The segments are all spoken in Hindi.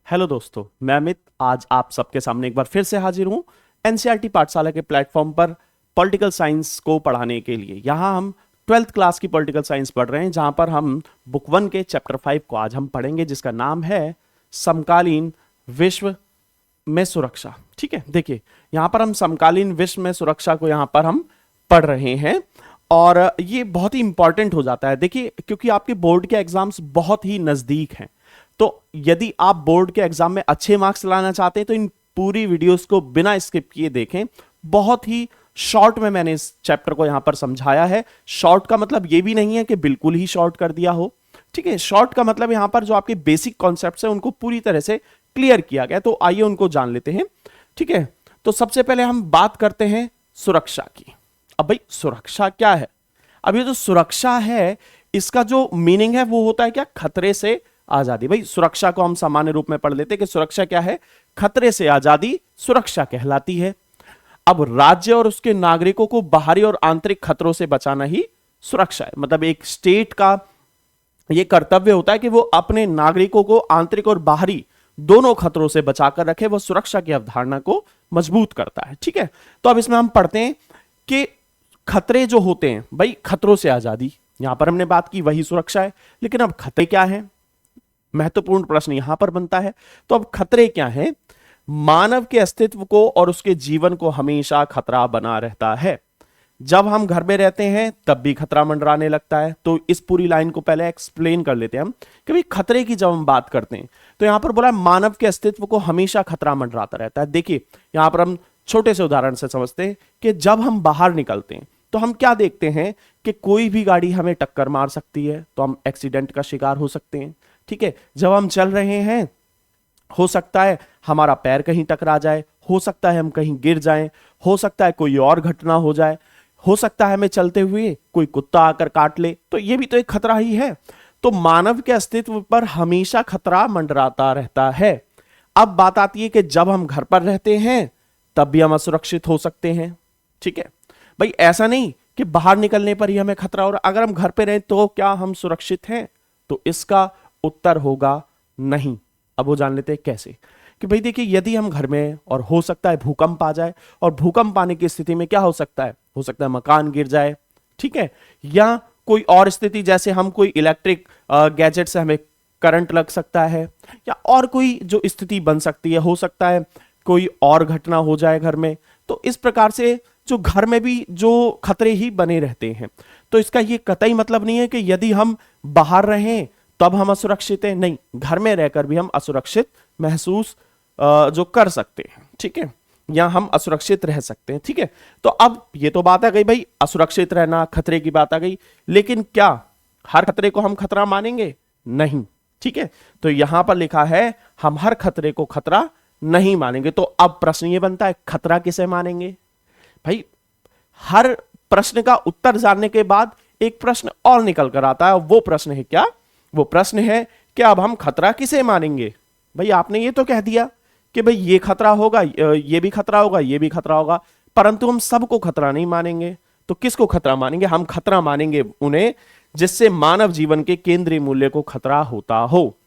हेलो दोस्तों, मैं अमित आज आप सबके सामने एक बार फिर से हाजिर हूं एनसीईआरटी पाठशाला के प्लेटफॉर्म पर पॉलिटिकल साइंस को पढ़ाने के लिए। यहां हम 12th क्लास की पॉलिटिकल साइंस पढ़ रहे हैं, जहां पर हम बुक 1 के चैप्टर 5 को आज हम पढ़ेंगे, जिसका नाम है समकालीन विश्व में सुरक्षा। ठीक है, देखिए यहां पर हम समकालीन विश्व में सुरक्षा को यहां पर हम पढ़ रहे हैं और ये बहुत ही इंपॉर्टेंट हो जाता है। देखिए, क्योंकि आपके बोर्ड के एग्जाम्स बहुत ही नजदीक हैं, तो यदि आप बोर्ड के एग्जाम में अच्छे मार्क्स लाना चाहते हैं तो इन पूरी वीडियोस को बिना स्किप किए देखें। बहुत ही शॉर्ट में मैंने इस चैप्टर को यहां पर समझाया है। शॉर्ट का मतलब यह भी नहीं है कि बिल्कुल ही शॉर्ट कर दिया हो। ठीक है, शॉर्ट का मतलब यहां पर जो आपके बेसिक कॉन्सेप्ट्स हैं उनको पूरी तरह से क्लियर किया गया। तो आइए उनको जान लेते हैं। ठीक है, तो सबसे पहले हम बात करते हैं सुरक्षा की। अब भाई सुरक्षा क्या है? अब ये जो सुरक्षा है इसका जो मीनिंग है वो होता है क्या? खतरे से आजादी। भाई सुरक्षा को हम सामान्य रूप में पढ़ लेते हैं कि सुरक्षा क्या है? खतरे से आजादी सुरक्षा कहलाती है। अब राज्य और उसके नागरिकों को बाहरी और आंतरिक खतरों से बचाना ही सुरक्षा है। मतलब एक स्टेट का यह कर्तव्य होता है कि वो अपने नागरिकों को आंतरिक और बाहरी दोनों खतरों से बचाकर रखे। वो सुरक्षा की अवधारणा को मजबूत करता है। ठीक है, तो अब इसमें हम पढ़ते हैं कि खतरे जो होते हैं, भाई खतरों से आजादी यहां पर हमने बात की, वही सुरक्षा है। लेकिन अब खतरे क्या है? महत्वपूर्ण प्रश्न यहां पर बनता है। तो अब खतरे क्या हैं? मानव के अस्तित्व को और उसके जीवन को हमेशा खतरा बना रहता है। जब हम घर में रहते हैं तब भी खतरा मंडराने लगता है। तो इस पूरी लाइन को पहले एक्सप्लेन कर लेते हैं हम कि भाई खतरे की जब हम बात करते हैं तो यहां पर बोला मानव के अस्तित्व को हमेशा खतरा मंडराता रहता है। देखिए यहां पर हम छोटे से उदाहरण से समझते हैं कि जब हम बाहर निकलते हैं तो हम क्या देखते हैं कि कोई भी गाड़ी हमें टक्कर मार सकती है, तो हम एक्सीडेंट का शिकार हो सकते हैं। ठीक है, जब हम चल रहे हैं हो सकता है हमारा पैर कहीं टकरा जाए, हो सकता है हम कहीं गिर जाएं, हो सकता है कोई और घटना हो जाए, हो सकता है हमें चलते हुए कोई कुत्ता आकर काट ले, तो ये भी तो एक खतरा ही है। तो मानव के अस्तित्व पर हमेशा खतरा मंडराता रहता है। अब बात आती है कि जब हम घर पर रहते हैं तब भी हम असुरक्षित हो सकते हैं। ठीक है भाई, ऐसा नहीं कि बाहर निकलने पर ही हमें खतरा हो रहा, अगर हम घर पे रहें तो क्या हम सुरक्षित हैं? तो इसका उत्तर होगा नहीं। अब वो जान लेते हैं कैसे। कि भाई देखिए, यदि हम घर में और हो सकता है भूकंप आ जाए, और भूकंप आने की स्थिति में क्या हो सकता है? हो सकता है मकान गिर जाए, ठीक है, या कोई और स्थिति जैसे हम कोई इलेक्ट्रिक गैजेट से हमें करंट लग सकता है, या और कोई जो स्थिति बन सकती है, हो सकता है कोई और घटना हो जाए घर में। तो इस प्रकार से जो घर में भी जो खतरे ही बने रहते हैं। तो इसका ये कतई मतलब नहीं है कि यदि हम बाहर रहें तब हम असुरक्षित हैं। नहीं, घर में रहकर भी हम असुरक्षित महसूस जो कर सकते हैं। ठीक है, या हम असुरक्षित रह सकते हैं। ठीक है, तो अब ये तो बात आ गई भाई असुरक्षित रहना, खतरे की बात आ गई। लेकिन क्या हर खतरे को हम खतरा मानेंगे? नहीं। ठीक है, तो यहां पर लिखा है हम हर खतरे को खतरा नहीं मानेंगे। तो अब प्रश्न ये बनता है खतरा किसे मानेंगे? भाई हर प्रश्न का उत्तर जानने के बाद एक प्रश्न और निकल कर आता है। वो प्रश्न है क्या? वो प्रश्न है कि अब हम खतरा किसे मानेंगे? भाई आपने ये तो कह दिया कि भाई ये खतरा होगा, ये भी खतरा होगा, ये भी खतरा होगा, परंतु हम सबको खतरा नहीं मानेंगे। तो किसको खतरा मानेंगे? हम खतरा मानेंगे उन्हें जिससे मानव जीवन के केंद्रीय मूल्य को खतरा होता हो।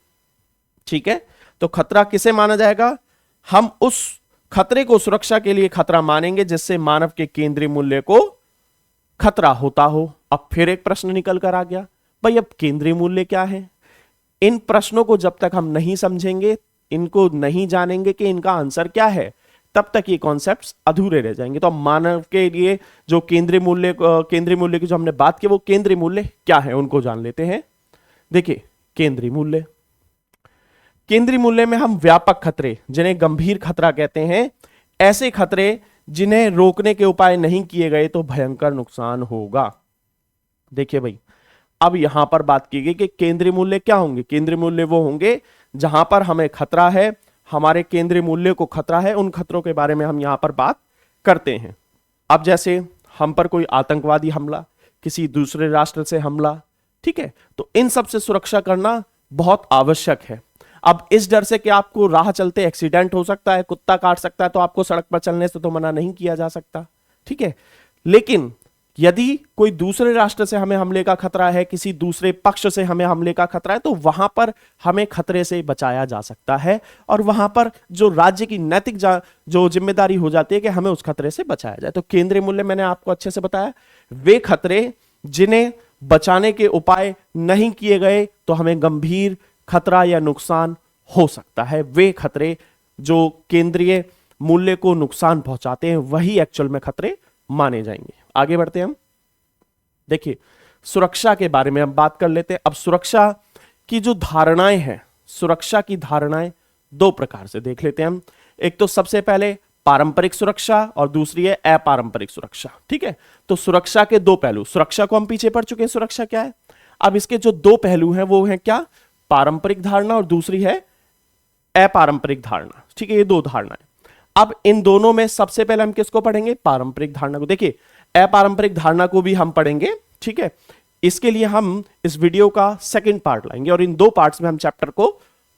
ठीक है, तो खतरा किसे माना जाएगा? हम उस खतरे को सुरक्षा के लिए खतरा मानेंगे जिससे मानव के केंद्रीय मूल्य को खतरा होता हो। अब फिर एक प्रश्न निकल कर आ गया, भाई अब केंद्रीय मूल्य क्या है? इन प्रश्नों को जब तक हम नहीं समझेंगे, इनको नहीं जानेंगे कि इनका आंसर क्या है, तब तक ये कॉन्सेप्ट्स अधूरे रह जाएंगे। तो मानव के लिए जो केंद्रीय मूल्य की जो हमने बात की, वो केंद्रीय मूल्य क्या है उनको जान लेते हैं। देखिए केंद्रीय मूल्य में हम व्यापक खतरे, जिन्हें गंभीर खतरा कहते हैं, ऐसे खतरे जिन्हें रोकने के उपाय नहीं किए गए तो भयंकर नुकसान होगा। देखिए भाई, अब यहां पर बात की गई कि केंद्रीय मूल्य क्या होंगे? केंद्रीय मूल्य वो होंगे जहां पर हमें खतरा है, हमारे केंद्रीय मूल्य को खतरा है, उन खतरों के बारे में हम यहां पर बात करते हैं। अब जैसे हम पर कोई आतंकवादी हमला, किसी दूसरे राष्ट्र से हमला, ठीक है, तो इन सब से सुरक्षा करना बहुत आवश्यक है। अब इस डर से कि आपको राह चलते एक्सीडेंट हो सकता है, कुत्ता काट सकता है, तो आपको सड़क पर चलने से तो मना नहीं किया जा सकता। ठीक है, लेकिन यदि कोई दूसरे राष्ट्र से हमें हमले का खतरा है, किसी दूसरे पक्ष से हमें हमले का खतरा है, तो वहां पर हमें खतरे से बचाया जा सकता है और वहां पर जो राज्य की नैतिक जो जिम्मेदारी हो जाती है कि हमें उस खतरे से बचाया जाए। तो केंद्रीय मूल्य मैंने आपको अच्छे से बताया, वे खतरे जिन्हें बचाने के उपाय नहीं किए गए तो हमें गंभीर खतरा या नुकसान हो सकता है। वे खतरे जो केंद्रीय मूल्य को नुकसान पहुंचाते हैं वही एक्चुअल में खतरे माने जाएंगे। आगे बढ़ते हैं हम। देखिए, सुरक्षा के बारे में हम बात कर लेते हैं। अब सुरक्षा की जो धारणाएं हैं, सुरक्षा की धारणाएं दो प्रकार से देख लेते हैं हम। एक तो सबसे पहले पारंपरिक सुरक्षा और दूसरी है अपारंपरिक सुरक्षा। ठीक है, तो सुरक्षा के दो पहलू, सुरक्षा को हम पीछे पढ़ चुके हैं, सुरक्षा क्या है। अब इसके जो दो पहलू हैं वो हैं क्या, पारंपरिक धारणा और दूसरी है अपारंपरिक धारणा। ठीक है, ये दो धारणाएं। अब इन दोनों में सबसे पहले हम किसको पढ़ेंगे, पारंपरिक धारणा को। देखिए, अपारंपरिक धारणा को भी हम पढ़ेंगे। ठीक है, इसके लिए हम इस वीडियो का सेकंड पार्ट लाएंगे और इन दो पार्ट्स में हम चैप्टर को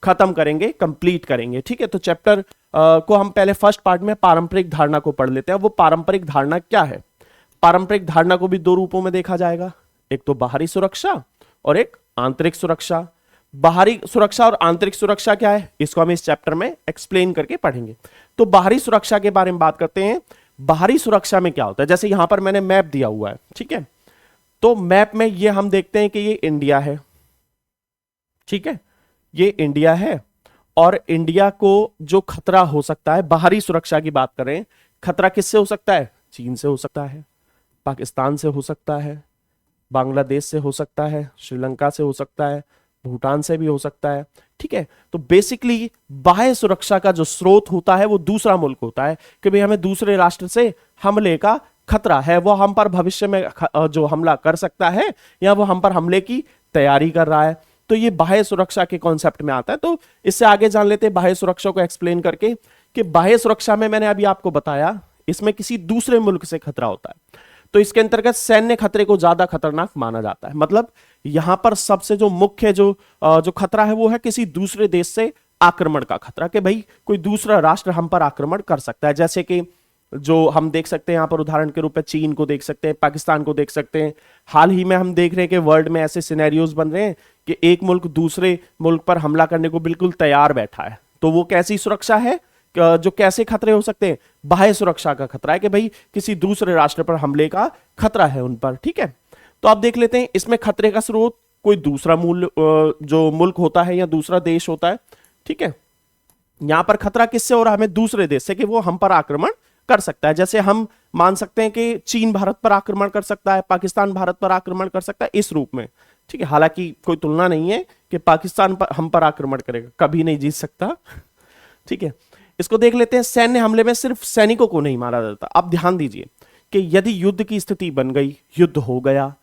खत्म करेंगे, कंप्लीट करेंगे। ठीक है, तो चैप्टर को हम पहले फर्स्ट पार्ट में पारंपरिक धारणा को पढ़ लेते हैं। वो पारंपरिक धारणा क्या है। पारंपरिक धारणा को भी दो रूपों में देखा जाएगा, एक तो बाहरी सुरक्षा और एक आंतरिक सुरक्षा। बाहरी सुरक्षा और आंतरिक सुरक्षा क्या है, इसको हम इस चैप्टर में एक्सप्लेन करके पढ़ेंगे। तो बाहरी सुरक्षा के बारे में बात करते हैं। बाहरी सुरक्षा में क्या होता है, जैसे यहां पर मैंने मैप दिया हुआ है। ठीक है, तो मैप में ये हम देखते हैं कि ये इंडिया है। ठीक है, ये इंडिया है और इंडिया को जो खतरा हो सकता है, बाहरी सुरक्षा की बात करें, खतरा किससे हो सकता है, चीन से हो सकता है, पाकिस्तान से हो सकता है, बांग्लादेश से हो सकता है, श्रीलंका से हो सकता है, भूटान से भी हो सकता है। ठीक है, तो बेसिकली बाह्य सुरक्षा का जो स्रोत होता है वो दूसरा मुल्क होता है कि भाई हमें दूसरे राष्ट्र से हमले का खतरा है, वो हम पर भविष्य में जो हमला कर सकता है या वो हम पर हमले की तैयारी कर रहा है। तो ये बाह्य सुरक्षा के कॉन्सेप्ट में आता है। तो इससे आगे जान लेते हैं बाह्य सुरक्षा को एक्सप्लेन करके कि बाह्य सुरक्षा में मैंने अभी आपको बताया इसमें किसी दूसरे मुल्क से खतरा होता है। तो इसके अंतर्गत सैन्य खतरे को ज्यादा खतरनाक माना जाता है। मतलब यहां पर सबसे जो मुख्य जो खतरा है वो है किसी दूसरे देश से आक्रमण का खतरा, कि भाई कोई दूसरा राष्ट्र हम पर आक्रमण कर सकता है। जैसे कि जो हम देख सकते हैं यहां पर उदाहरण के रूप में चीन को देख सकते हैं, पाकिस्तान को देख सकते हैं। हाल ही में हम देख रहे हैं कि वर्ल्ड में ऐसे सिनेरियोज बन रहे हैं कि एक मुल्क दूसरे मुल्क पर हमला करने को बिल्कुल तैयार बैठा है। तो वो कैसी सुरक्षा है, जो कैसे खतरे हो सकते हैं, बाह्य सुरक्षा का खतरा है कि भाई किसी दूसरे राष्ट्र पर हमले का खतरा है उन पर। ठीक है, तो आप देख लेते हैं इसमें खतरे का स्रोत कोई दूसरा जो मुल्क होता है या दूसरा देश होता है। ठीक है, यहां पर खतरा किससे हो रहा है, हमें दूसरे देश से, कि वो हम पर आक्रमण कर सकता है। जैसे हम मान सकते हैं कि चीन भारत पर आक्रमण कर सकता है, पाकिस्तान भारत पर आक्रमण कर सकता है, इस रूप में। ठीक है, हालांकि कोई तुलना नहीं है कि पाकिस्तान पर हम पर आक्रमण करेगा, कभी नहीं जीत सकता। ठीक है, इसको देख लेते हैं। सैन्य हमले में सिर्फ सैनिकों को नहीं मारा जाता। अब ध्यान दीजिए कि यदि युद्ध की स्थिति बन गई, युद्ध हो गया,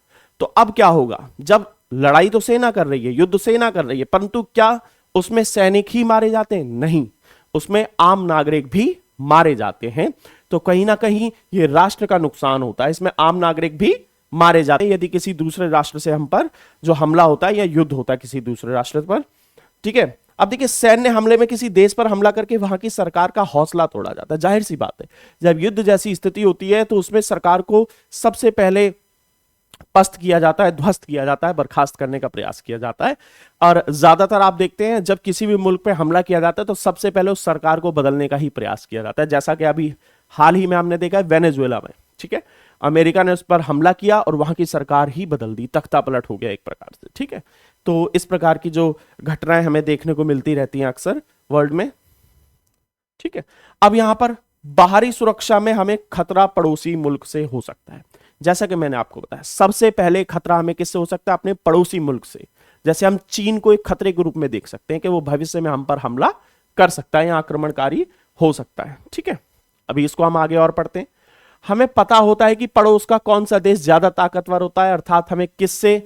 तो अब क्या होगा, जब लड़ाई तो सेना कर रही है, युद्ध सेना कर रही है, परंतु क्या उसमें सैनिक ही मारे जाते हैं, नहीं, उसमें आम नागरिक भी मारे जाते हैं। तो कहीं ना कहीं ये राष्ट्र का नुकसान होता है, इसमें आम नागरिक भी मारे जाते हैं यदि किसी दूसरे राष्ट्र से हम पर जो हमला होता है या युद्ध होता है किसी दूसरे राष्ट्र पर। ठीक है, अब देखिए, सैन्य हमले में किसी देश पर हमला करके वहां की सरकार का हौसला तोड़ा जाता है। जाहिर सी बात है, जब युद्ध जैसी स्थिति होती है तो उसमें सरकार को सबसे पहले पस्त किया जाता है, ध्वस्त किया जाता है, बर्खास्त करने का प्रयास किया जाता है। और ज्यादातर आप देखते हैं जब किसी भी मुल्क पे हमला किया जाता है तो सबसे पहले उस सरकार को बदलने का ही प्रयास किया जाता है। जैसा कि अभी हाल ही में हमने देखा है वेनेजुएला में। ठीक है, अमेरिका ने उस पर हमला किया और वहां की सरकार ही बदल दी, तख्ता पलट हो गया एक प्रकार से। ठीक है, तो इस प्रकार की जो घटनाएं हमें देखने को मिलती रहती हैं अक्सर वर्ल्ड में। ठीक है, अब यहां पर बाहरी सुरक्षा में हमें खतरा पड़ोसी मुल्क से हो सकता है। जैसा कि मैंने आपको बताया, सबसे पहले खतरा हमें किससे हो सकता है, अपने पड़ोसी मुल्क से। जैसे हम चीन को एक खतरे के रूप में देख सकते हैं कि वो भविष्य में हम पर हमला कर सकता है या आक्रमणकारी हो सकता है। ठीक है, अभी इसको हम आगे और पढ़ते हैं। हमें पता होता है कि पड़ोस का कौन सा देश ज्यादा ताकतवर होता है, अर्थात हमें किससे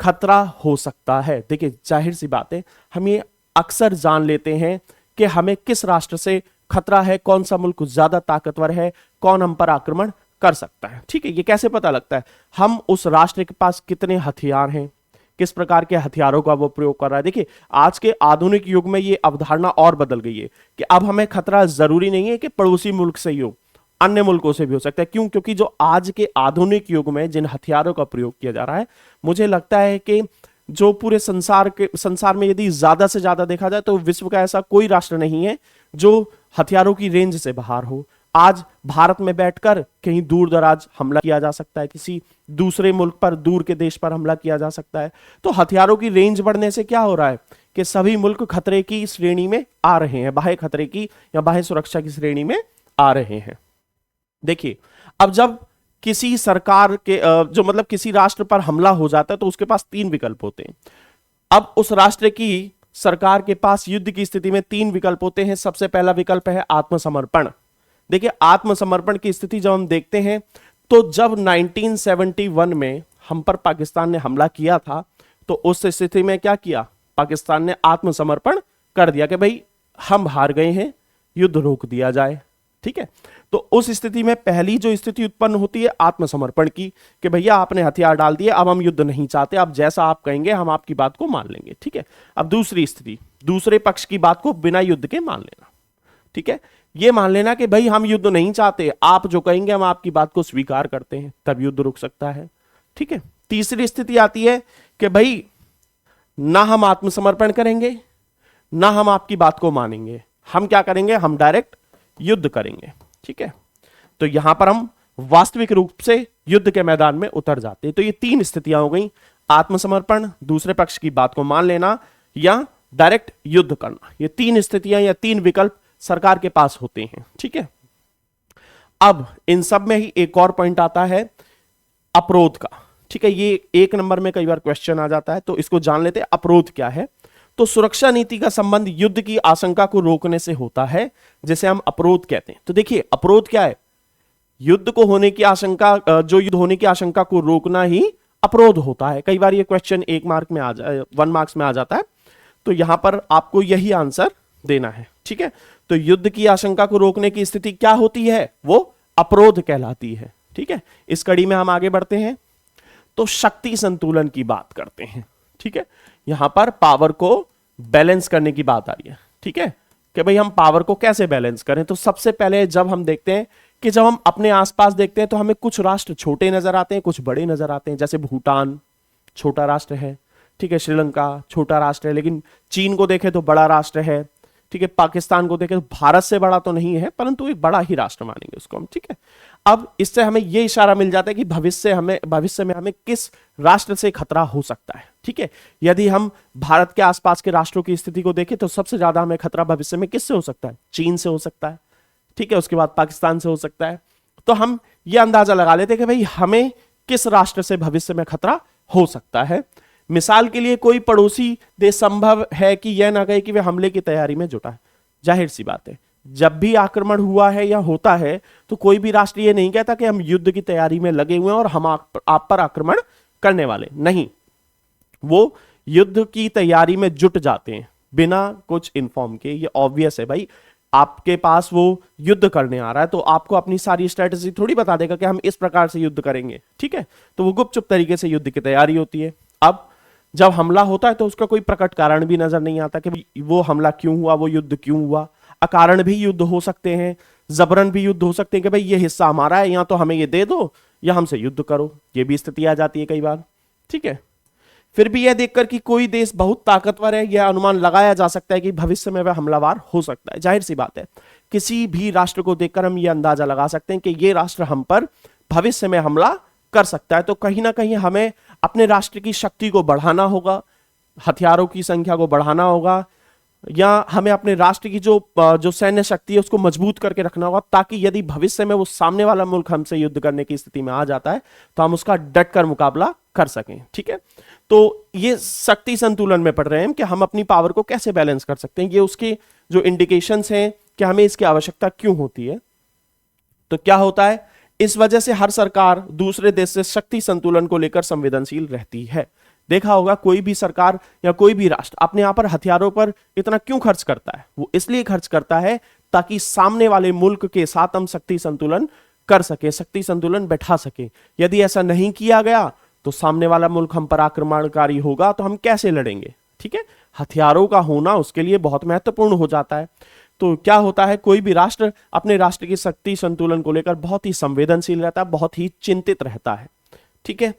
खतरा हो सकता है। देखिए, जाहिर सी बात है, हम ये अक्सर जान लेते हैं कि हमें किस राष्ट्र से खतरा है, कौन सा मुल्क ज्यादा ताकतवर है, कौन हम पर आक्रमण कर सकता है। ठीक है, ये कैसे पता लगता है, हम उस राष्ट्र के पास कितने हथियार हैं, किस प्रकार के हथियारों का वो प्रयोग कर रहा है। देखिए, आज के आधुनिक युग में ये अवधारणा और बदल गई है कि अब हमें खतरा जरूरी नहीं है कि पड़ोसी मुल्क से ही हो, अन्य मुल्कों से भी हो सकता है। क्यों? क्योंकि जो आज के आधुनिक युग में जिन हथियारों का प्रयोग किया जा रहा है, मुझे लगता है कि जो पूरे संसार में यदि ज्यादा से ज्यादा देखा जाए तो विश्व का ऐसा कोई राष्ट्र नहीं है जो हथियारों की रेंज से बाहर हो। आज भारत में बैठकर कहीं दूर दराज हमला किया जा सकता है, किसी दूसरे मुल्क पर, दूर के देश पर हमला किया जा सकता है। तो हथियारों की रेंज बढ़ने से क्या हो रहा है कि सभी मुल्क खतरे की श्रेणी में आ रहे हैं, बाह्य खतरे की या बाह्य सुरक्षा की श्रेणी में आ रहे हैं। देखिए, अब जब किसी सरकार के जो मतलब किसी राष्ट्र पर हमला हो जाता है तो उसके पास 3 विकल्प होते हैं। अब उस राष्ट्र की सरकार के पास युद्ध की स्थिति में 3 विकल्प होते हैं। सबसे पहला विकल्प है आत्मसमर्पण। देखिए, आत्मसमर्पण की स्थिति जब हम देखते हैं तो जब 1971 में हम पर पाकिस्तान ने हमला किया था तो उस स्थिति में क्या किया, पाकिस्तान ने आत्मसमर्पण कर दिया कि भाई हम हार गए हैं, युद्ध रोक दिया जाए। ठीक है, तो उस स्थिति में पहली जो स्थिति उत्पन्न होती है आत्मसमर्पण की, कि भैया आपने हथियार डाल दिए, अब हम युद्ध नहीं चाहते, अब जैसा आप कहेंगे हम आपकी बात को मान लेंगे। ठीक है, अब दूसरी स्थिति, दूसरे पक्ष की बात को बिना युद्ध के मान लेना। ठीक है, ये मान लेना कि भाई हम युद्ध नहीं चाहते, आप जो कहेंगे हम आपकी बात को स्वीकार करते हैं, तब युद्ध रुक सकता है। ठीक है, तीसरी स्थिति आती है कि भाई ना हम आत्मसमर्पण करेंगे ना हम आपकी बात को मानेंगे, हम क्या करेंगे, हम डायरेक्ट युद्ध करेंगे। ठीक है, तो यहां पर हम वास्तविक रूप से युद्ध के मैदान में उतर जाते हैं। तो ये 3 स्थितियां हो गई, आत्मसमर्पण, दूसरे पक्ष की बात को मान लेना या डायरेक्ट युद्ध करना। ये 3 स्थितियां या 3 विकल्प सरकार के पास होते हैं। ठीक है, अब इन सब में ही एक और पॉइंट आता है अपरोध का। ठीक है, ये 1 नंबर में कई बार क्वेश्चन आ जाता है, तो इसको जान लेते हैं अपरोध क्या है। तो सुरक्षा नीति का संबंध युद्ध की आशंका को रोकने से होता है, जिसे हम अपरोध कहते हैं। तो देखिए, अपरोध क्या है, युद्ध को होने की आशंका, जो युद्ध होने की आशंका को रोकना ही अपरोध होता है। कई बार ये क्वेश्चन 1 मार्क में आ जाए, 1 मार्क्स में आ जाता है, तो यहां पर आपको यही आंसर देना है। ठीक है, तो युद्ध की आशंका को रोकने की स्थिति क्या होती है, वो अपरोध कहलाती है। ठीक है, इस कड़ी में हम आगे बढ़ते हैं तो शक्ति संतुलन की बात करते हैं। ठीक है, यहां पर पावर को बैलेंस करने की बात आ रही है। ठीक है, कि भाई हम पावर को कैसे बैलेंस करें। तो सबसे पहले जब हम देखते हैं कि जब हम अपने आसपास देखते हैं तो हमें कुछ राष्ट्र छोटे नजर आते हैं, कुछ बड़े नजर आते हैं। जैसे भूटान छोटा राष्ट्र है, ठीक है, श्रीलंका छोटा राष्ट्र है, लेकिन चीन को देखें तो बड़ा राष्ट्र है। ठीक है, पाकिस्तान को देखें तो भारत से बड़ा तो नहीं है, परंतु एक बड़ा ही राष्ट्र मानेंगे उसको हम। ठीक है, अब इससे हमें यह इशारा मिल जाता है कि भविष्य में हमें किस राष्ट्र से खतरा हो सकता है। ठीक है, यदि हम भारत के आसपास के राष्ट्रों की स्थिति को देखें तो सबसे ज्यादा हमें खतरा भविष्य में किससे हो सकता है, चीन से हो सकता है। ठीक है, उसके बाद पाकिस्तान से हो सकता है। तो हम यह अंदाजा लगा लेते हैं कि भाई हमें किस राष्ट्र से भविष्य में खतरा हो सकता है। मिसाल के लिए कोई पड़ोसी देश संभव है कि यह ना कहे कि वे हमले की तैयारी में जुटा है। जाहिर सी बात है, जब भी आक्रमण हुआ है या होता है तो कोई भी राष्ट्र ये नहीं कहता कि हम युद्ध की तैयारी में लगे हुए हैं और हम आप पर आक्रमण करने वाले नहीं। वो युद्ध की तैयारी में जुट जाते हैं बिना कुछ इन्फॉर्म के। ये ऑब्वियस है भाई, आपके पास वो युद्ध करने आ रहा है तो आपको अपनी सारी स्ट्रेटेजी थोड़ी बता देगा कि हम इस प्रकार से युद्ध करेंगे। ठीक है, तो वो गुपचुप तरीके से युद्ध की तैयारी होती है। अब जब हमला होता है तो उसका कोई प्रकट कारण भी नजर नहीं आता कि वो हमला क्यों हुआ, वो युद्ध क्यों हुआ। अकारण भी युद्ध हो सकते हैं, जबरन भी युद्ध हो सकते हैं कि भाई ये हिस्सा हमारा है, या तो हमें ये दे दो या हमसे युद्ध करो। ये भी स्थिति आ जाती है कई बार। ठीक है, फिर भी यह देखकर कि कोई देश बहुत ताकतवर है, यह अनुमान लगाया जा सकता है कि भविष्य में वह हमलावर हो सकता है। जाहिर सी बात है, किसी भी राष्ट्र को देखकर हम यह अंदाजा लगा सकते हैं कि यह राष्ट्र हम पर भविष्य में हमला कर सकता है। तो कहीं ना कहीं हमें अपने राष्ट्र की शक्ति को बढ़ाना होगा, हथियारों की संख्या को बढ़ाना होगा, या हमें अपने राष्ट्र की जो सैन्य शक्ति है उसको मजबूत करके रखना होगा, ताकि यदि भविष्य में वो सामने वाला मुल्क हमसे युद्ध करने की स्थिति में आ जाता है तो हम उसका डट कर मुकाबला कर सकें। ठीक है, तो ये शक्ति संतुलन में पढ़ रहे हैं कि हम अपनी पावर को कैसे बैलेंस कर सकते हैं। ये उसके जो इंडिकेशंस हैं कि हमें इसकी आवश्यकता क्यों होती है। तो क्या होता है, इस वजह से हर सरकार दूसरे देश से शक्ति संतुलन को लेकर संवेदनशील रहती है। देखा होगा कोई भी सरकार या कोई भी राष्ट्र अपने यहां पर हथियारों पर इतना क्यों खर्च करता है, वो इसलिए खर्च करता है ताकि सामने वाले मुल्क के साथ हम शक्ति संतुलन कर सके, शक्ति संतुलन बैठा सके। यदि ऐसा नहीं किया गया तो सामने वाला मुल्क हम पर आक्रमणकारी होगा तो हम कैसे लड़ेंगे। ठीक है, हथियारों का होना उसके लिए बहुत महत्वपूर्ण हो जाता है। तो क्या होता है, कोई भी राष्ट्र अपने राष्ट्र की शक्ति संतुलन को लेकर बहुत ही संवेदनशील रहता है, बहुत ही चिंतित रहता है। ठीक है,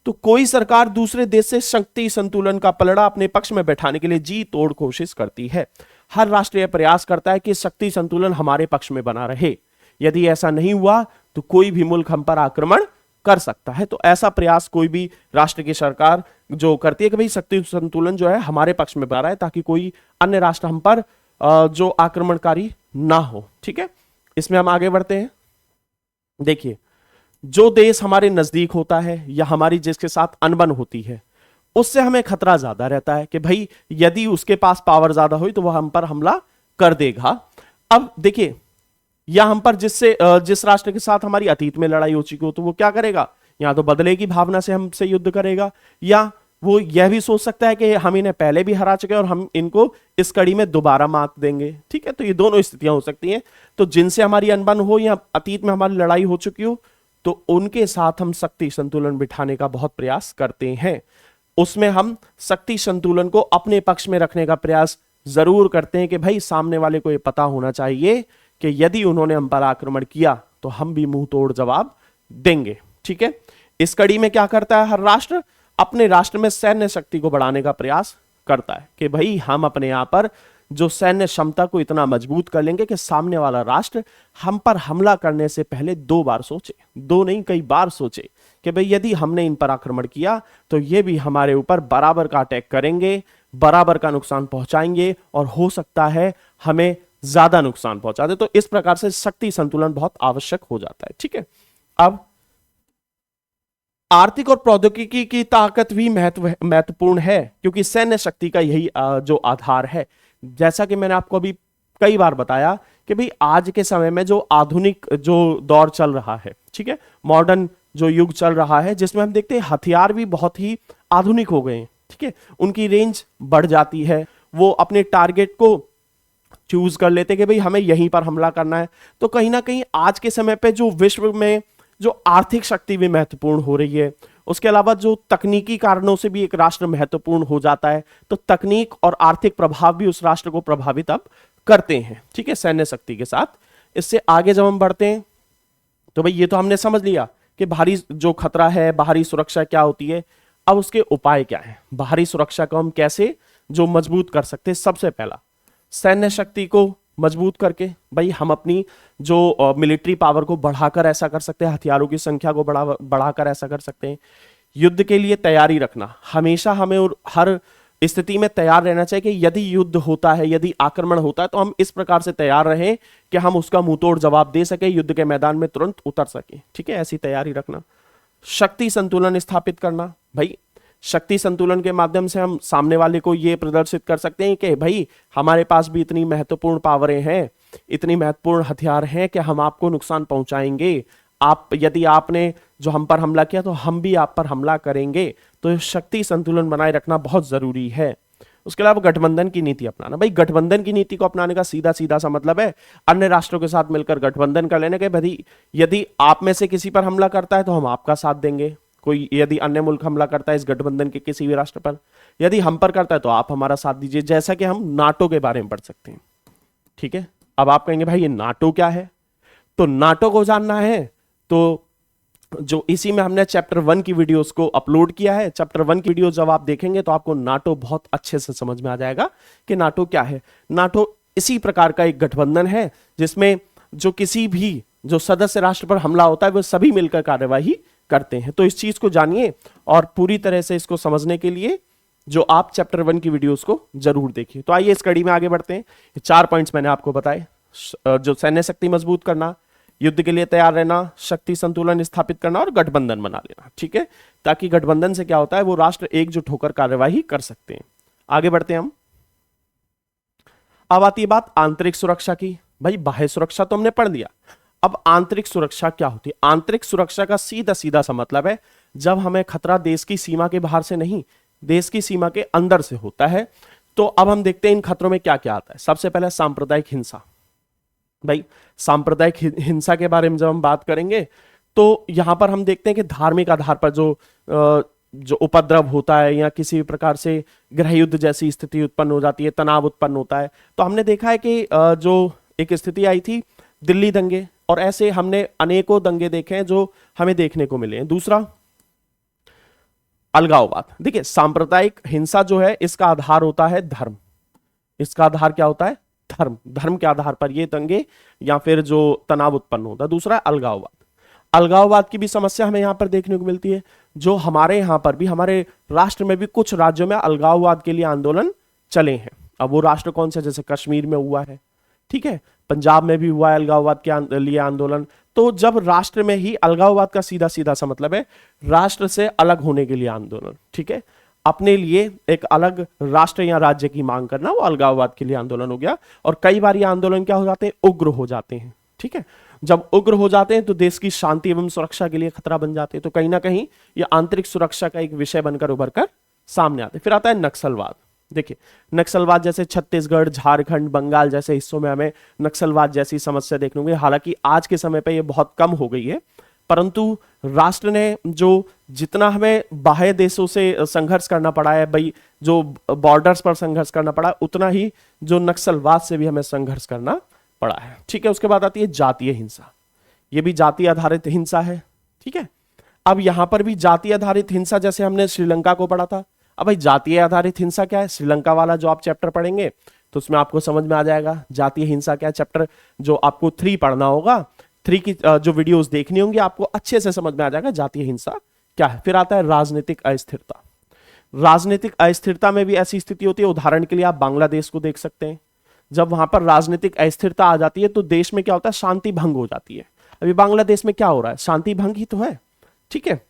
तो कोई सरकार दूसरे देश से शक्ति संतुलन का पलड़ा अपने पक्ष में बैठाने के लिए जी तोड़ कोशिश करती है। हर राष्ट्र यह प्रयास करता है कि शक्ति संतुलन हमारे पक्ष में बना रहे। यदि ऐसा नहीं हुआ तो कोई भी मुल्क हम पर आक्रमण कर सकता है। तो ऐसा प्रयास कोई भी राष्ट्र की सरकार जो करती है कि भाई शक्ति संतुलन जो है हमारे पक्ष में बना रहा है, ताकि कोई अन्य राष्ट्र हम पर जो आक्रमणकारी ना हो। ठीक है, इसमें हम आगे बढ़ते हैं। देखिए, जो देश हमारे नजदीक होता है या हमारी जिसके साथ अनबन होती है, उससे हमें खतरा ज्यादा रहता है कि भाई यदि उसके पास पावर ज्यादा हुई तो वह हम पर हमला कर देगा। अब देखिए, या हम पर जिस राष्ट्र के साथ हमारी अतीत में लड़ाई हो चुकी हो तो वो क्या करेगा, या तो बदले की भावना से हमसे युद्ध करेगा, या वो यह भी सोच सकता है कि हम इन्हें पहले भी हरा चुके हैं और हम इनको इस कड़ी में दोबारा मात देंगे। ठीक है, तो ये दोनों स्थितियां हो सकती हैं। तो जिनसे हमारी अनबन हो या अतीत में हमारी लड़ाई हो चुकी हो, तो उनके साथ हम शक्ति संतुलन बिठाने का बहुत प्रयास करते हैं। उसमें हम शक्ति संतुलन को अपने पक्ष में रखने का प्रयास जरूर करते हैं कि भाई सामने वाले को यह पता होना चाहिए कि यदि उन्होंने हम पर आक्रमण किया तो हम भी मुंह तोड़ जवाब देंगे। ठीक है, इस कड़ी में क्या करता है हर राष्ट्र, अपने राष्ट्र में सैन्य शक्ति को बढ़ाने का प्रयास करता है कि भाई हम अपने यहां पर जो सैन्य क्षमता को इतना मजबूत कर लेंगे कि सामने वाला राष्ट्र हम पर हमला करने से पहले 2 बार सोचे, 2 नहीं कई बार सोचे कि भाई यदि हमने इन पर आक्रमण किया तो ये भी हमारे ऊपर बराबर का अटैक करेंगे, बराबर का नुकसान पहुंचाएंगे और हो सकता है हमें ज्यादा नुकसान पहुंचा दे। तो इस प्रकार से शक्ति संतुलन बहुत आवश्यक हो जाता है। ठीक है, अब आर्थिक और प्रौद्योगिकी की ताकत भी महत्वपूर्ण है, क्योंकि सैन्य शक्ति का यही जो आधार है। जैसा कि मैंने आपको अभी कई बार बताया कि भाई आज के समय में जो आधुनिक जो दौर चल रहा है, ठीक है, मॉडर्न जो युग चल रहा है, जिसमें हम देखते हैं हथियार भी बहुत ही आधुनिक हो गए हैं। ठीक है, उनकी रेंज बढ़ जाती है, वो अपने टारगेट को चूज कर लेते हैं कि भाई हमें यहीं पर हमला करना है। तो कहीं ना कहीं आज के समय पे जो विश्व में जो आर्थिक शक्ति भी महत्वपूर्ण हो रही है, उसके अलावा जो तकनीकी कारणों से भी एक राष्ट्र महत्वपूर्ण हो जाता है, तो तकनीक और आर्थिक प्रभाव भी उस राष्ट्र को प्रभावित अब करते हैं। ठीक है, सैन्य शक्ति के साथ। इससे आगे जब हम बढ़ते हैं तो भाई ये तो हमने समझ लिया कि बाहरी जो खतरा है, बाहरी सुरक्षा क्या होती है। अब उसके उपाय क्या है, बाहरी सुरक्षा को हम कैसे जो मजबूत कर सकते हैं। सबसे पहला, सैन्य शक्ति को मजबूत करके भाई हम अपनी जो मिलिट्री पावर को बढ़ाकर ऐसा कर सकते हैं, हथियारों की संख्या को बढ़ाकर ऐसा कर सकते हैं। युद्ध के लिए तैयारी रखना, हमेशा हमें और हर स्थिति में तैयार रहना चाहिए कि यदि युद्ध होता है, यदि आक्रमण होता है तो हम इस प्रकार से तैयार रहें कि हम उसका मुंहतोड़ जवाब दे सके, युद्ध के मैदान में तुरंत उतर सके। ठीक है, ऐसी तैयारी रखना। शक्ति संतुलन स्थापित करना, भाई शक्ति संतुलन के माध्यम से हम सामने वाले को यह प्रदर्शित कर सकते हैं कि भाई हमारे पास भी इतनी महत्वपूर्ण पावरें हैं, इतनी महत्वपूर्ण हथियार हैं कि हम आपको नुकसान पहुंचाएंगे। आप यदि आपने जो हम पर हमला किया तो हम भी आप पर हमला करेंगे। तो शक्ति संतुलन बनाए रखना बहुत जरूरी है। उसके अलावा गठबंधन की नीति अपनाना, भाई गठबंधन की नीति को अपनाने का सीधा सीधा सा मतलब है अन्य राष्ट्रों के साथ मिलकर गठबंधन कर लेने के। भाई यदि आप में से किसी पर हमला करता है तो हम आपका साथ देंगे, कोई यदि अन्य मुल्क हमला करता है इस गठबंधन के किसी भी राष्ट्र पर, यदि हम पर करता है तो आप हमारा साथ दीजिए। जैसा कि हम नाटो के बारे में पढ़ सकते हैं। ठीक है, अब आप कहेंगे भाई ये नाटो क्या है, तो नाटो को जानना है तो जो इसी में हमने चैप्टर 1 की वीडियोस को अपलोड किया है। चैप्टर 1 की वीडियो जब आप देखेंगे तो आपको नाटो बहुत अच्छे से समझ में आ जाएगा कि नाटो क्या है। नाटो इसी प्रकार का एक गठबंधन है जिसमें जो किसी भी जो सदस्य राष्ट्र पर हमला होता है वो सभी मिलकर कार्यवाही करते हैं। तो इस चीज को जानिए और पूरी तरह से इसको समझने के लिए जो आप चैप्टर 1 की वीडियोस को जरूर देखिए। तो आइए इस कड़ी में आगे बढ़ते हैं। 4 पॉइंट्स मैंने आपको बताए, जो सैन्य शक्ति मजबूत करना, युद्ध के लिए तैयार रहना, शक्ति संतुलन स्थापित करना और गठबंधन बना लेना। ठीक है, ताकि गठबंधन से क्या होता है वो राष्ट्र एकजुट होकर कार्यवाही कर सकते हैं। आगे बढ़ते हैं हम। अब आती है बात आंतरिक सुरक्षा की। भाई बाह्य सुरक्षा तो हमने पढ़ लिया, अब आंतरिक सुरक्षा क्या होती है। आंतरिक सुरक्षा का सीधा सीधा सा मतलब है जब हमें खतरा देश की सीमा के बाहर से नहीं, देश की सीमा के अंदर से होता है। तो अब हम देखते हैं इन खतरों में क्या क्या आता है। सबसे पहले सांप्रदायिक हिंसा। भाई सांप्रदायिक हिंसा के बारे में जब हम बात करेंगे तो यहां पर हम देखते हैं कि धार्मिक आधार पर जो जो उपद्रव होता है या किसी भी प्रकार से गृह युद्ध जैसी स्थिति उत्पन्न हो जाती है, तनाव उत्पन्न होता है, तो हमने देखा है कि जो एक स्थिति आई थी दिल्ली दंगे, और ऐसे हमने अनेकों दंगे देखे हैं जो हमें देखने को मिले हैं। दूसरा अलगाववाद। देखिए सांप्रदायिक हिंसा जो है इसका आधार होता है धर्म। इसका आधार क्या होता है? धर्म। धर्म के आधार पर ये दंगे या फिर जो तनाव उत्पन्न होता है। दूसरा है अलगाववाद। अलगाववाद की भी समस्या हमें यहां पर देखने को मिलती है, जो हमारे यहां पर भी, हमारे राष्ट्र में भी कुछ राज्यों में अलगाववाद के लिए आंदोलन चले हैं। अब वो राष्ट्र कौन से? जैसे कश्मीर में हुआ है, ठीक है, पंजाब में भी हुआ है अलगाववाद के लिए आंदोलन। तो जब राष्ट्र में ही, अलगाववाद का सीधा सीधा सा मतलब है राष्ट्र से अलग होने के लिए आंदोलन, ठीक है, अपने लिए एक अलग राष्ट्र या राज्य की मांग करना, वो अलगाववाद के लिए आंदोलन हो गया। और कई बार ये आंदोलन क्या हो जाते हैं? उग्र हो जाते हैं, ठीक है। जब उग्र हो जाते हैं तो देश की शांति एवं सुरक्षा के लिए खतरा बन जाते हैं, तो कहीं ना कहीं ये आंतरिक सुरक्षा का एक विषय बनकर उभर कर सामने आते हैं। फिर आता है नक्सलवाद। देखिए नक्सलवाद जैसे छत्तीसगढ़, झारखंड, बंगाल जैसे हिस्सों में हमें नक्सलवाद जैसी समस्या देखने को मिली। हालांकि आज के समय पे ये बहुत कम हो गई है, परंतु राष्ट्र ने जो जितना हमें बाह्य देशों से संघर्ष करना पड़ा है भाई, जो बॉर्डर्स पर संघर्ष करना पड़ा, उतना ही जो नक्सलवाद से भी हमें संघर्ष करना पड़ा है, ठीक है। उसके बाद आती है जातीय हिंसा। ये भी जातीय आधारित हिंसा है, ठीक है। अब यहां पर भी जातीय आधारित हिंसा, जैसे हमने श्रीलंका को पढ़ा था। अब भाई जातीय आधारित हिंसा क्या है? श्रीलंका वाला जो आप चैप्टर पढ़ेंगे तो उसमें आपको समझ में आ जाएगा जातीय हिंसा क्या है। चैप्टर जो आपको 3 पढ़ना होगा, 3 की जो वीडियोस देखनी होंगी, आपको अच्छे से समझ में आ जाएगा जातीय हिंसा क्या है। फिर आता है राजनीतिक अस्थिरता। राजनीतिक अस्थिरता में भी ऐसी स्थिति होती है, उदाहरण के लिए आप बांग्लादेश को देख सकते हैं। जब वहां पर राजनीतिक अस्थिरता आ जाती है तो देश में क्या होता है? शांति भंग हो जाती है। अभी बांग्लादेश में क्या हो रहा है? शांति भंग ही तो है, ठीक है।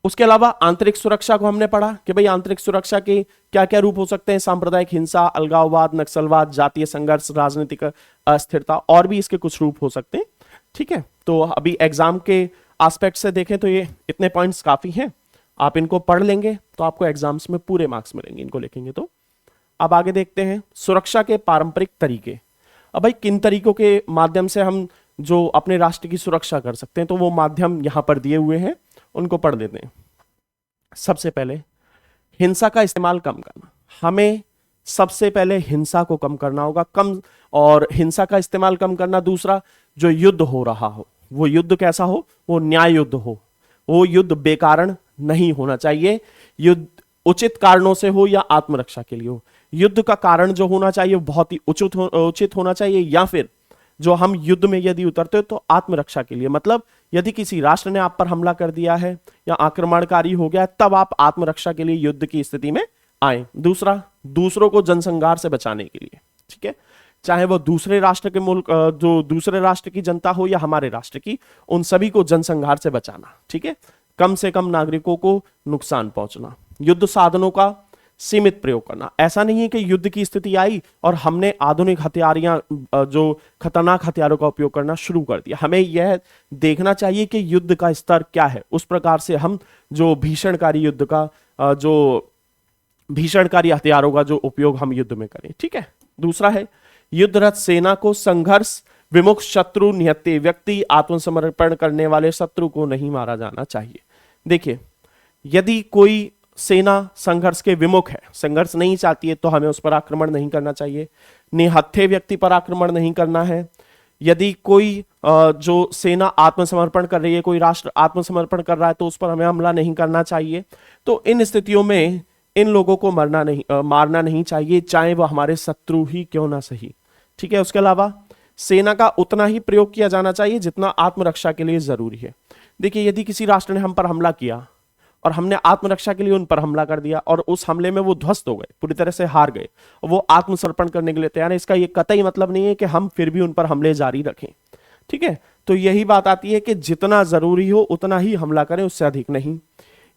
उसके अलावा आंतरिक सुरक्षा को हमने पढ़ा कि भाई आंतरिक सुरक्षा के क्या क्या रूप हो सकते हैं? सांप्रदायिक हिंसा, अलगाववाद, नक्सलवाद, जातीय संघर्ष, राजनीतिक अस्थिरता, और भी इसके कुछ रूप हो सकते हैं, ठीक है। तो अभी एग्जाम के एस्पेक्ट से देखें तो ये इतने पॉइंट्स काफी हैं, आप इनको पढ़ लेंगे तो आपको एग्जाम्स में पूरे मार्क्स मिलेंगे इनको लिखेंगे तो। अब आगे देखते हैं सुरक्षा के पारंपरिक तरीके। अब भाई किन तरीकों के माध्यम से हम जो अपने राष्ट्र की सुरक्षा कर सकते हैं, तो वो माध्यम यहां पर दिए हुए हैं, उनको पढ़ लेते हैं। सबसे पहले हिंसा का इस्तेमाल कम करना। हमें सबसे पहले हिंसा को कम करना होगा, कम, और हिंसा का इस्तेमाल कम करना। दूसरा, जो युद्ध हो रहा हो वो युद्ध कैसा हो? वो न्याय युद्ध हो, वो युद्ध बेकारण नहीं होना चाहिए, युद्ध उचित कारणों से हो या आत्मरक्षा के लिए हो। युद्ध का कारण जो होना चाहिए बहुत ही उचित होना चाहिए, या फिर जो हम युद्ध में यदि उतरते हो तो आत्मरक्षा के लिए, मतलब यदि किसी राष्ट्र ने आप पर हमला कर दिया है या आक्रमणकारी हो गया, तब आप आत्मरक्षा के लिए युद्ध की स्थिति में आए। दूसरा, दूसरों को जनसंहार से बचाने के लिए, ठीक है, चाहे वो दूसरे राष्ट्र के मुल्क, जो दूसरे राष्ट्र की जनता हो या हमारे राष्ट्र की, उन सभी को जनसंहार से बचाना, ठीक है, कम से कम नागरिकों को नुकसान पहुंचना। युद्ध साधनों का सीमित प्रयोग करना। ऐसा नहीं है कि युद्ध की स्थिति आई और हमने आधुनिक हथियार या जो खतरनाक हथियारों का उपयोग करना शुरू कर दिया। हमें यह देखना चाहिए कि युद्ध का स्तर क्या है, उस प्रकार से हम जो भीषणकारी युद्ध का, जो भीषणकारी हथियारों का जो उपयोग हम युद्ध में करें, ठीक है। दूसरा है युद्धरत सेना को संघर्ष विमुख शत्रु निहत्ते व्यक्ति, आत्मसमर्पण करने वाले शत्रु को नहीं मारा जाना चाहिए। देखिए यदि कोई सेना संघर्ष के विमुख है, संघर्ष नहीं चाहती है, तो हमें उस पर आक्रमण नहीं करना चाहिए। निहत्थे व्यक्ति पर आक्रमण नहीं करना है। यदि कोई जो सेना आत्मसमर्पण कर रही है, कोई राष्ट्र आत्मसमर्पण कर रहा है, तो उस पर हमें हमला नहीं करना चाहिए। तो इन स्थितियों में इन लोगों को मारना नहीं चाहिए, चाहे वह हमारे शत्रु ही क्यों ना सही, ठीक है। उसके अलावा सेना का उतना ही प्रयोग किया जाना चाहिए जितना आत्मरक्षा के लिए जरूरी है। देखिए यदि किसी राष्ट्र ने हम पर हमला किया और हमने आत्मरक्षा के लिए उन पर हमला कर दिया और उस हमले में वो ध्वस्त हो गए, पूरी तरह से हार गए, वो आत्मसमर्पण करने के लिए तैयार है, इसका ये कतई मतलब नहीं है कि हम फिर भी उन पर हमले जारी रखें, ठीक है। तो यही बात आती है कि जितना जरूरी हो उतना ही हमला करें, उससे अधिक नहीं।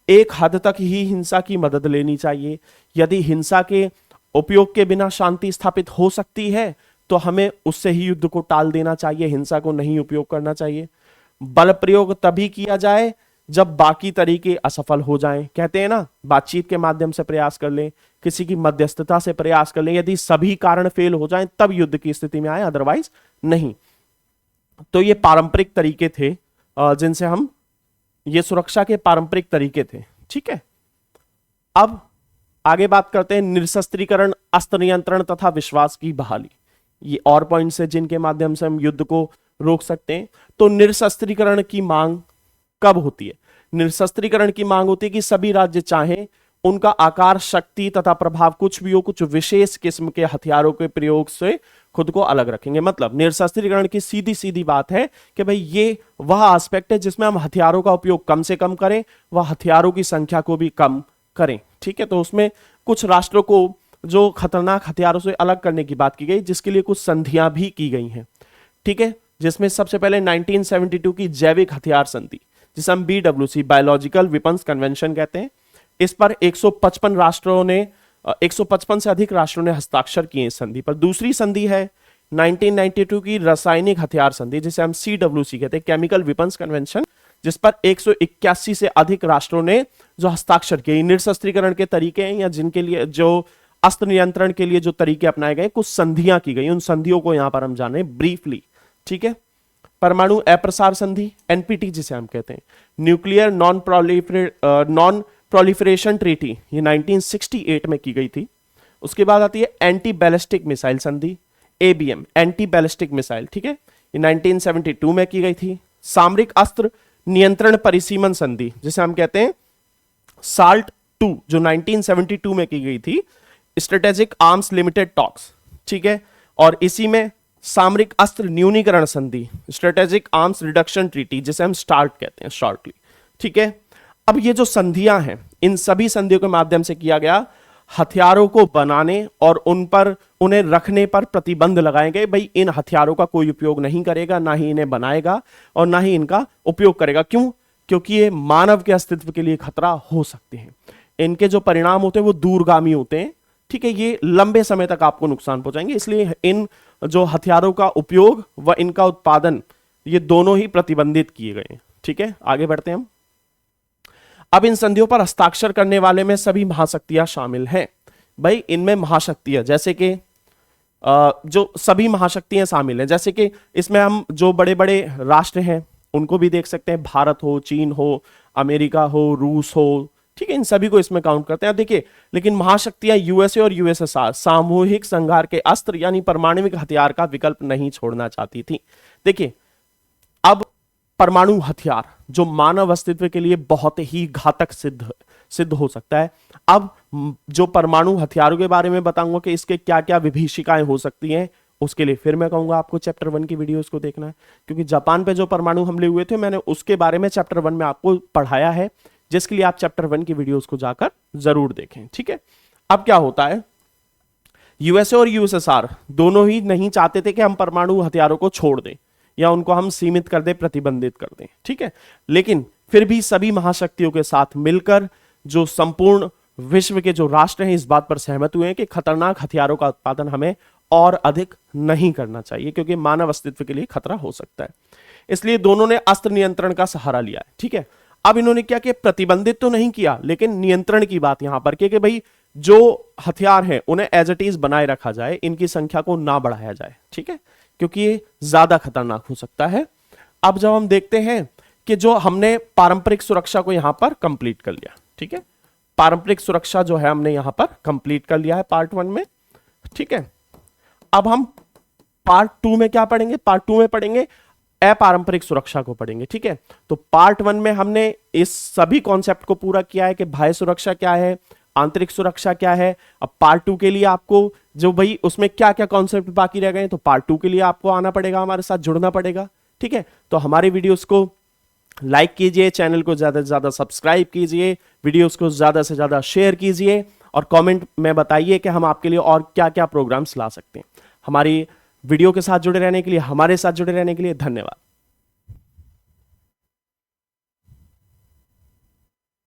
एक हद तक ही हिंसा की मदद लेनी चाहिए। यदि हिंसा के उपयोग के बिना शांति स्थापित हो सकती है तो हमें उससे ही युद्ध को टाल देना चाहिए, हिंसा को नहीं उपयोग करना चाहिए। बल प्रयोग तभी किया जाए जब बाकी तरीके असफल हो जाएं। कहते हैं ना, बातचीत के माध्यम से प्रयास कर लें, किसी की मध्यस्थता से प्रयास कर लें, यदि सभी कारण फेल हो जाएं तब युद्ध की स्थिति में आए, अदरवाइज नहीं। तो ये पारंपरिक तरीके थे जिनसे हम, ये सुरक्षा के पारंपरिक तरीके थे, ठीक है। अब आगे बात करते हैं निरशस्त्रीकरण, अस्त्र नियंत्रण तथा विश्वास की बहाली। ये और पॉइंट्स है जिनके माध्यम से हम युद्ध को रोक सकते हैं। तो निरशस्त्रीकरण की मांग कब होती है? निरशस्त्रीकरण की मांग होती है कि सभी राज्य चाहें उनका आकार, शक्ति तथा प्रभाव कुछ भी हो, कुछ विशेष किस्म के हथियारों के प्रयोग से खुद को अलग रखेंगे। मतलब निरशस्त्रीकरण की सीधी सीधी बात है कि भाई ये वह एस्पेक्ट है जिसमें हम हथियारों का उपयोग कम से कम करें, वह हथियारों की संख्या को भी कम करें। ठीक है, तो उसमें कुछ राष्ट्रों को जो खतरनाक हथियारों से अलग करने की बात की गई, जिसके लिए कुछ संधियां भी की गई हैं। ठीक है, जिसमें सबसे पहले 1972 की जैविक हथियार संधि, जिसे हम BWC बायोलॉजिकल वेपन्स कन्वेंशन कहते हैं। इस पर 155 राष्ट्रों ने 155 से अधिक राष्ट्रों ने हस्ताक्षर किए इस संधि पर। दूसरी संधि है 1992 की रासायनिक हथियार संधि, जिसे हम CWC कहते हैं, केमिकल वेपन्स कन्वेंशन, जिस पर 181 से अधिक राष्ट्रों ने जो हस्ताक्षर किए। निरशस्त्रीकरण के तरीके हैं या जिनके लिए जो अस्त्र नियंत्रण के लिए जो तरीके अपनाए गए, कुछ संधियां की गई, उन संधियों को यहां पर हम जाने ब्रीफली। ठीक है, परमाणु अप्रसार संधि, NPT जिसे हम कहते हैं, न्यूक्लियर नॉन प्रोलिफरेशन ट्रीटी, ये 1968 में की गई थी। उसके बाद आती है एंटी बैलिस्टिक मिसाइल संधि, ABM, एंटी बैलिस्टिक मिसाइल। ठीक है, ये 1972 में की गई थी। सामरिक अस्त्र नियंत्रण परिसीमन संधि, जिसे हम कहते हैं SALT II, जो 1972 में की गई थी, स्ट्रेटेजिक आर्म्स लिमिटेड टॉक्स। ठीक है, और इसी में सामरिक अस्त्र न्यूनीकरण संधि, स्ट्रेटेजिक आर्म्स रिडक्शन ट्रीटी, जिसे हम START कहते हैं शॉर्टली। ठीक है, अब ये जो संधियां हैं, इन सभी संधियों के माध्यम से किया गया हथियारों को बनाने और उन्हें रखने पर प्रतिबंध लगाए गए। भाई इन हथियारों का कोई उपयोग नहीं करेगा, ना ही इन्हें बनाएगा और ना ही इनका उपयोग करेगा। क्यों? क्योंकि ये मानव के अस्तित्व के लिए खतरा हो सकते हैं। इनके जो परिणाम होते हैं वो दूरगामी होते हैं। ठीक है, ये लंबे समय तक आपको नुकसान पहुंचाएंगे, इसलिए इन जो हथियारों का उपयोग व इनका उत्पादन, ये दोनों ही प्रतिबंधित किए गए हैं। ठीक है, आगे बढ़ते हैं हम। अब इन संधियों पर हस्ताक्षर करने वाले में सभी महाशक्तियां शामिल हैं। भाई इनमें महाशक्तियां, जैसे कि जो सभी महाशक्तियां शामिल हैं, जैसे कि इसमें हम जो बड़े बड़े राष्ट्र हैं उनको भी देख सकते हैं, भारत हो, चीन हो, अमेरिका हो, रूस हो। ठीक है, इन सभी को इसमें काउंट करते हैं। देखिए, लेकिन महाशक्तियां USA और USSR सामूहिक संहार के अस्त्र यानी परमाणविक हथियार का विकल्प नहीं छोड़ना चाहती थी। देखिए, अब परमाणु हथियार जो मानव अस्तित्व के लिए बहुत ही घातक सिद्ध हो सकता है। अब जो परमाणु हथियारों के बारे में बताऊंगा कि इसके क्या क्या विभीषिकाएं हो सकती हैं, उसके लिए फिर मैं कहूंगा आपको चैप्टर 1 की वीडियोस को देखना है, क्योंकि जापान पे जो परमाणु हमले हुए थे मैंने उसके बारे में चैप्टर 1 में आपको पढ़ाया है, जिसके लिए आप चैप्टर 1 की वीडियोस को जाकर जरूर देखें। ठीक है, अब क्या होता है, USA और USSR दोनों ही नहीं चाहते थे कि हम परमाणु हथियारों को छोड़ दें या उनको हम सीमित कर दें, प्रतिबंधित कर दें। ठीक है, लेकिन फिर भी सभी महाशक्तियों के साथ मिलकर जो संपूर्ण विश्व के जो राष्ट्र हैं इस बात पर सहमत हुए हैं कि खतरनाक हथियारों का उत्पादन हमें और अधिक नहीं करना चाहिए, क्योंकि मानव अस्तित्व के लिए खतरा हो सकता है। इसलिए दोनों ने अस्त्र नियंत्रण का सहारा लिया है। ठीक है, अब इन्होंने क्या किया, प्रतिबंधित तो नहीं किया, लेकिन नियंत्रण की बात यहां पर कि भाई जो हथियार हैं उन्हें एज इट इज बनाए रखा जाए, इनकी संख्या को ना बढ़ाया जाए। ठीक है, क्योंकि ये ज्यादा खतरनाक हो सकता है। अब जब हम देखते हैं कि जो हमने पारंपरिक सुरक्षा को यहां पर कंप्लीट कर लिया। ठीक है, पारंपरिक सुरक्षा जो है हमने यहां पर कंप्लीट कर लिया है पार्ट 1 में। ठीक है, अब हम पार्ट 2 में क्या पढ़ेंगे, पार्ट 2 में पढ़ेंगे अपारंपरिक सुरक्षा को पढ़ेंगे। ठीक है, तो पार्ट 1 में हमने इस सभी कॉन्सेप्ट को पूरा किया है कि बाह्य सुरक्षा क्या है, आंतरिक सुरक्षा क्या है। अब पार्ट 2 के लिए आपको जो भाई उसमें क्या क्या कॉन्सेप्ट बाकी रह गए, तो पार्ट 2 के लिए आपको आना पड़ेगा, हमारे साथ जुड़ना पड़ेगा। ठीक है, तो हमारे वीडियोस को लाइक कीजिए, चैनल को ज्यादा से ज्यादा सब्सक्राइब कीजिए, वीडियोस को ज्यादा से ज्यादा शेयर कीजिए और कमेंट में बताइए कि हम आपके लिए और क्या क्या प्रोग्राम्स ला सकते हैं। हमारी वीडियो के साथ जुड़े रहने के लिए, हमारे साथ जुड़े रहने के लिए धन्यवाद।